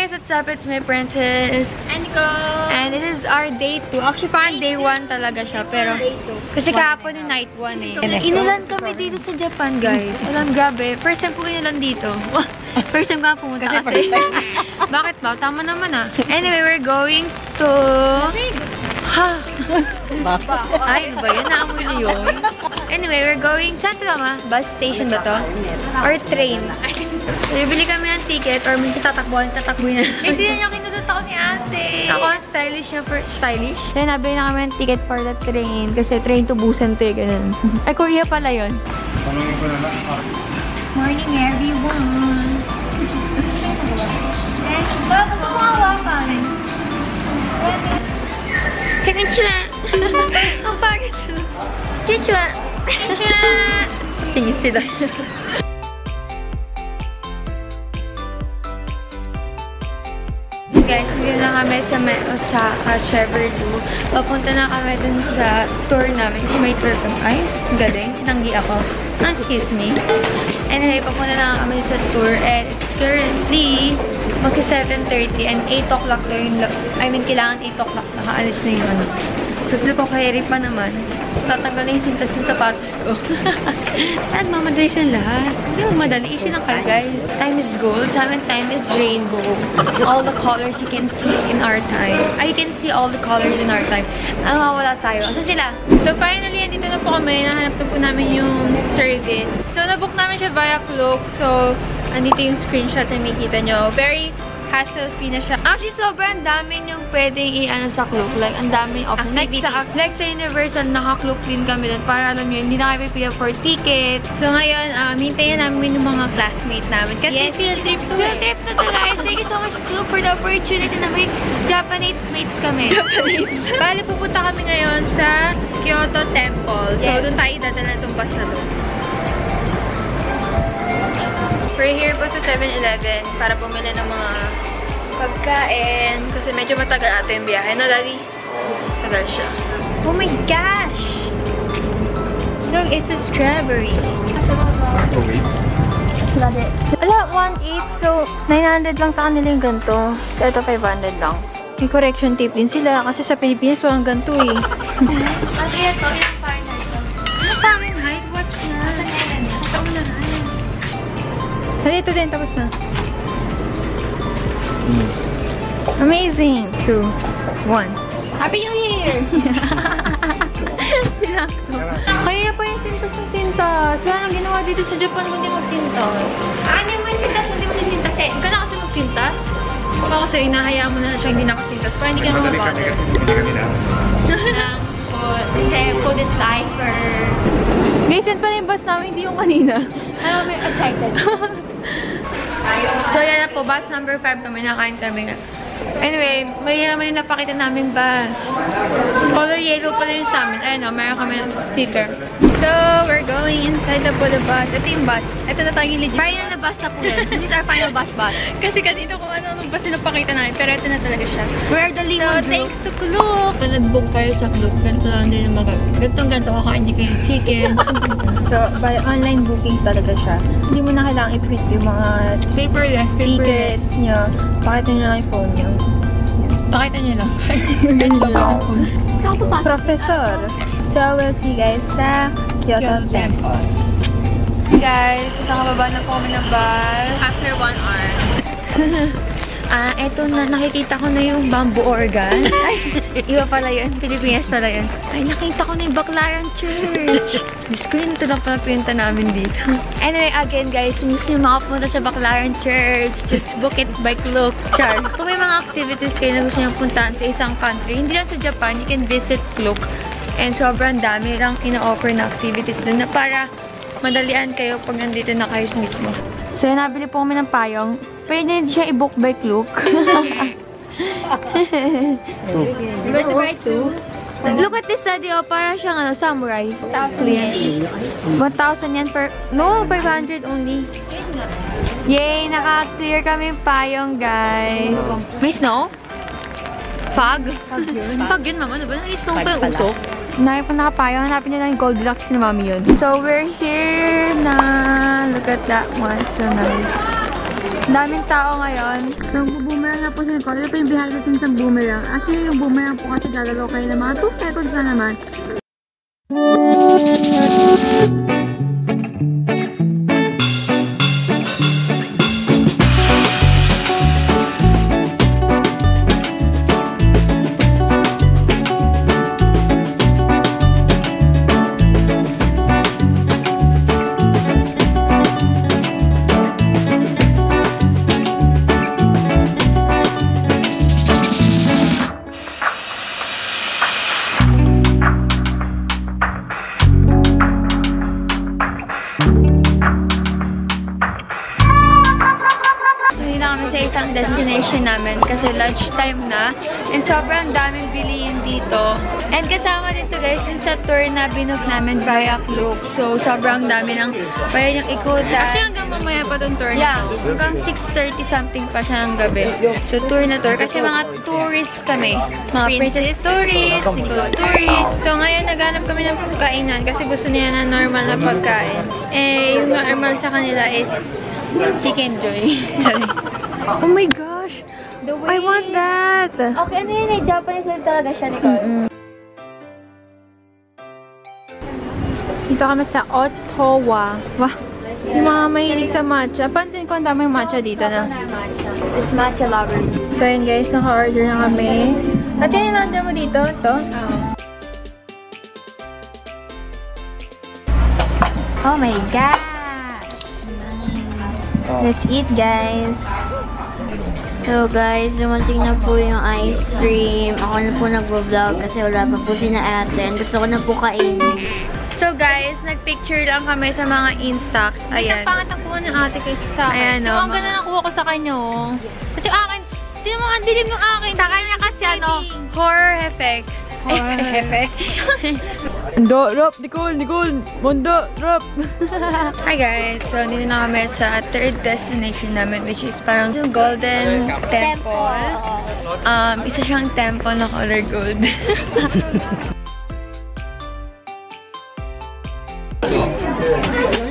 guys, what's up? It's my princess. And this is our day 2. Actually, parang day 1 talaga siya. Pero, kasi kahapon yung night 1 eh. Inulan kami dito sa Japan, guys. Alam, grabe. First time po inulan dito. First time ka pumunta kasi. Bakit ba? Tama naman ah. Anyway, we're going to... Ha! Ay, ano ba yun? Naamoy na yun. Anyway, we're going... Saan ito ma? Bus station ba to? Or train? So, bibili kami ng ticket or may tatakbuhan na. Hindi na niya kinulot ako ni ate. Ako, stylish niya for... Stylish? Then, nabili na kami ng ticket for the train. Kasi train to Busan to eh, ganun. Ay, Korea pala yun. Morning, everyone! Bakit mo hawakan? Konnichiwa! Ang pagod siya. Konnichiwa! Konnichiwa! Tingin sila. Guys, hindi na kami sa Osaka, Cheverly. Papunta na kami dun sa tour namin kasi may tour kami. Ay, galing. Sinanggi ako. Excuse me. Anyway, papunta na kami sa tour and it's currently magka 7:30 and 8 o'clock na yun. I mean, kailangan 8 o'clock nakaalis na yun. So, ko kay pa naman. Tatanggal na yung sintas yung sapatos ko. At mamadali siya lahat. Hindi mo madali. Easy lang ka, guys. Time is gold. Sa amin, time is rainbow. All the colors you can see in our time. You can see all the colors in our time. Ang mawala tayo. Saan sila? So, finally, andito na po kami. Nahanap na po namin yung service. So, nabook namin siya via Klook. So, andito yung screenshot na makikita nyo. Very hassle-free na siya. Actually, sobrang dami yung pwedeng i-ano sa Klook. Like, ang daming options. Like sa Universal, naka-Klook din kami doon. Para alam nyo, hindi na kayo pipila for ticket. So, ngayon, hintayin namin yung mga classmates namin. Kasi field trip to Field trip na to, guys. Thank you so much, Klook, for the opportunity na may Japanese mates kami. Bali, pupunta kami ngayon sa Kyoto Temple. So, doon tayo dadala itong bus na to. We're here po sa 7-Eleven para bumili ng mga pagkain. Kasi medyo matagal ata yung biyahe. No, Daddy? Tagal siya. Oh my gosh! Look, it's a strawberry. Wala, 1.8. So, 900 lang sa kanila yung ganito. So, ito 500 lang. May correction tape din sila. Kasi sa Pilipinas, walang ganito eh. Ano yan to? Ilang Fahrenheit to? Ano Fahrenheit? What's na? Sa unahan. Ito din, tapos na. Amazing! 2, 1. Happy New Year! Sinakto. Kaya pa yung sintas na sintas. Wala nang ginawa dito sa Japan kundi magsintas. Ano mo yung sintas? Hindi mo yung sintas eh. Huwag ka na kasi magsintas. Baka kasi inahayaan mo na siya hindi nakasintas para hindi ka na mabother. Kasi food is lifer. Guys, yan pala yung bus namin, hindi yung kanina. I'm excited. So, yan na po. Bus number 5 kami. Nakain kami nga. Anyway, may naman yung napakita naming bus. Color yellow pala yung sa amin. Ayun o, meron kami ng sticker. So, we're going inside the bus. Ito yung bus. Ito na tayong legit. Final na bus na po yan. This is our final bus. Kasi kanina kung ano-anong bus yung napakita namin. Pero ito na talaga siya. We're the Limon So, thanks to Klook! Kung nag-book kayo sa Klook, ganito lang din yung ganito kakain din kayo chicken. So, by online bookings talaga siya. Hindi mo na kailangan i-print yung mga tickets nyo. Pakita nyo lang yung phone nyo. Pakita niyo lang. Professor. So, we'll see you guys sa Kyoto Temple. Guys, nakababa na po kami ng bus. After 1 hour. Eto na, nakikita ko na yung bamboo organ. Ay, iba pala yun. Pilipinas pala yun. Ay, nakita ko na yung Baclaran Church. Diyos ko, yun ito lang pala pinunta namin dito. Anyway, again guys, kung gusto nyo makapunta sa Baclaran Church, just book it by Klook. Char. Kung may mga activities kayo na gusto nyo puntahan sa isang country, hindi lang sa Japan, you can visit Klook. And sobrang dami lang ina-offer na activities dun na para madalian kayo pag nandito na kayo mismo. So, nabili po kami ng payong. Pwede siya i-book by Klook. You're going to buy 2? Look at this study, oh. Para siyang samurai. 1,000 yen. 1,000 yen per... No, 500 only. Yay! Naka-clear kami payong, guys. May snow? Fog? Fog yun, mama. Diba? Nag-snow pa yung usok. Nakapayong. Hanapin nyo lang yung Goldilocks ni mami yun. So, we're here na... Look at that one. So nice. Daming tao ngayon. So, boomerang na po sa likod. Ito po yung behind the scenes ng boomerang. Actually, yung boomerang po kasi gagalaw kayo ng mga 2 seconds na naman. Isang destination namin kasi lunchtime na and sobrang daming bilihin dito and kasama dito guys yung sa tour na binook namin via Klook, so sobrang dami ng pwede yung ikutan. Actually hanggang mamaya pa itong tour yeah, hanggang 6:30 something pa siya ng gabi, so tour na tour kasi mga tourists kami, mga princess tourists, Nicole tourists. So ngayon naghanap kami ng kainan kasi gusto niya na normal na pagkain, eh yung normal sa kanila is chicken joy. Oh my gosh! I want that! Okay, ano yun? Japanese lang talaga siya, Nicole. Dito kami sa Ottawa. Wow! Yung mga mahilig sa matcha. Pansin ko ang dami yung matcha dito na. It's matcha lovers. So yun guys, naka-order na kami. At yun yung order mo dito? Ito? Oh my gosh! Let's eat, guys! So guys, dumating na po yung ice cream. Ako na po nag-vlog kasi wala pa po si na ate. Gusto ko na po kainin. So guys, nag-picture lang kami sa mga Instax. Ayan. Ang pangat ang kuha ng ate kaysa sa akin. Ayan, Yung ang ganda na nakuha ko sa kanya, oh. Kasi yung akin, hindi mo ang dilim yung akin. Sa kanya kasi ano, horror effect. Horror effect. Mondo, rap, Nicole, Mondo, rap. Hi guys, so dito na kami sa third destination namin, which is parang yung Golden Temple. Isa siyang temple na color gold.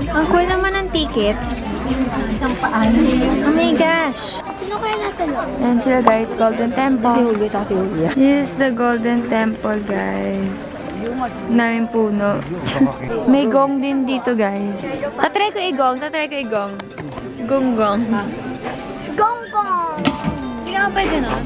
Ang cool naman ng ticket. Isang paan. Oh my gosh. Sino kaya natin? Ayan sila guys, Golden Temple. This is the Golden Temple guys. Naming puno. May gong din dito guys. Tatry ko igong. Gong-gong. Gong-gong! Hindi ka pwede nun?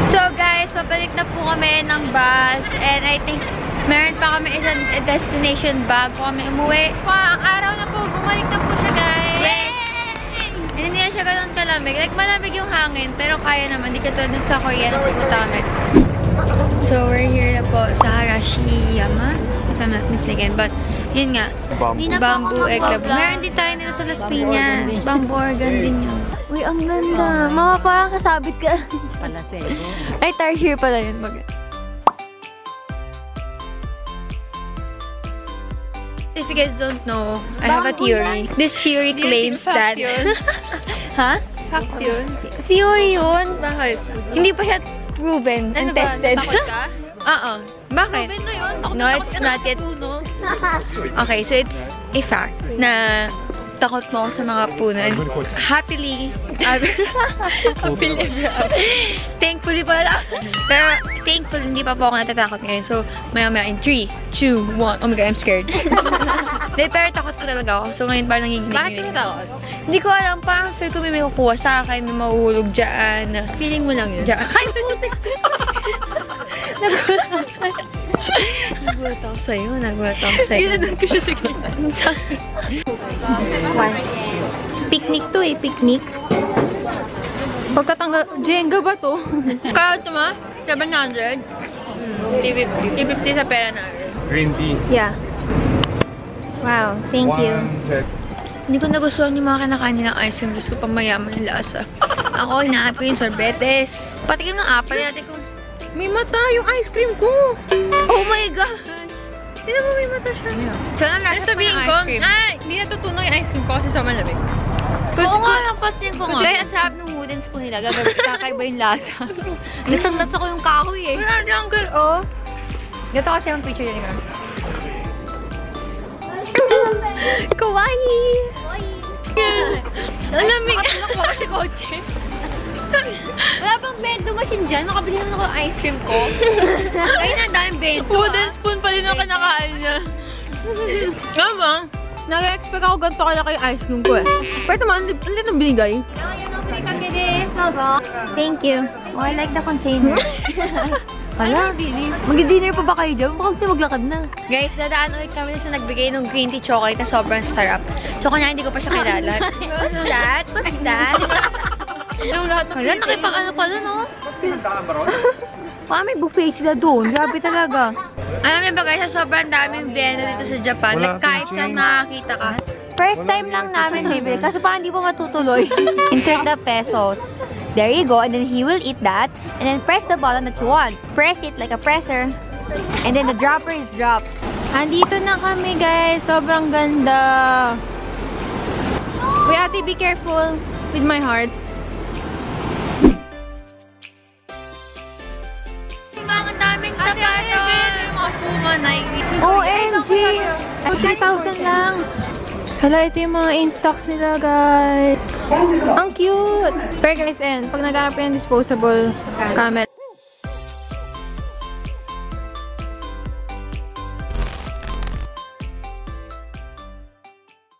So guys, papalik na po kami ng bus and I think meron pa kami isang destination bago kami umuwi. Ang araw na po, bumalik na po siya guys! Yay! Hindi na siya ganun kalamig. Like malamig yung hangin pero kaya naman. Hindi katulad dun sa Korea na pupunta kami. So we're here na po sa Harashiyama, if I'm not mistaken. But yun nga, bamboo egg lab. Meron din tayo nila sa Las Piñas. Bamboo organ din yun. Uy, ang ganda. Mama, parang kasabit ka. Ay, tarsier pala yun. If you guys don't know, I have a theory. This theory claims that... Ha? Fact yun. Theory yun? Bakit? Hindi pa siya proven and tested. Takot ka? Bakit? Proven na yun. No, it's not yet. Okay, so it's a fact na takot mo ako sa mga puno. And happily, thankfully pala. Pero thankfully, hindi pa po ako natatakot ngayon. So, maya-maya in 3, 2, 1. Oh my God, I'm scared. Pero takot ko talaga ako. So, ngayon parang nanginginig yun. Bakit ka natakot? Hindi ko alam. Parang feel ko may kukuha sa akin. May mahuhulog dyan. Feeling mo lang yun? Dyan. Ay, putik! Nagulat ako sa'yo. Ginanon ko siya sa gina. Picnic to eh, picnic. Pagkatanggal, Jenga ba to? Kaya ito ma? 700? 350 sa pera na. Green tea. Yeah. Wow, thank you. Check. Hindi ko nagustuhan yung mga kinakain nilang ice cream. Diyos ko, pamayaman yung lasa. Ako, inaap ko yung sorbetes. Patikim ng apple natin kung... May mata yung ice cream ko! Oh my God! Hindi mo may mata siya. So, ano nasa Sabihin ko, hindi natutunaw yung ice cream ko kasi sa malamig. Oo nga, napasin ko nga. Kaya ang sarap ng wooden spoon nila. Gagawin, kakaiba yung lasa. Lasang-lasa ko yung kahoy eh. Wala lang, girl, oh. Dito kasi yung picture yun. Kawaii! Alamig! Sa kotse. Wala bang bento machine dyan? Nakabili na ako ng ice cream ko. Ayun, ang daming bento. Wooden spoon pa rin ang kinakain niya. Tama. Nag-expect ako ganito kalaki yung ice cream ko eh. Pero naman, ang lit ng binigay. Thank you. Oh, I like the container. Wala. Mag-dinner pa ba kayo dyan? Baka gusto maglakad na. Guys, dadaan ulit kami na siya nagbigay ng green tea chocolate na sobrang sarap. So, kanya hindi ko pa siya kilala. What's that? What's that? Wala, nakipag-ano pala, no? May buffet sila doon. Grabe talaga. Alam niyo ba guys, sa sobrang daming bento dito sa Japan, like kahit saan makakita ka. First time lang namin bibili, kasi parang hindi po matutuloy. Insert the pesos. There you go, and then he will eat that, and then press the button that you want. Press it like a presser, and then the dropper is dropped. Andito na kami, guys. Sobrang ganda. Uy, ate, be careful with my heart. Ang daming sapatos. Yung mga Puma, Nike. OMG! 3,000 lang. Hala, ito yung mga in-stocks nila, guys. Ang cute! Pero guys, pag naghanap ko yung disposable camera,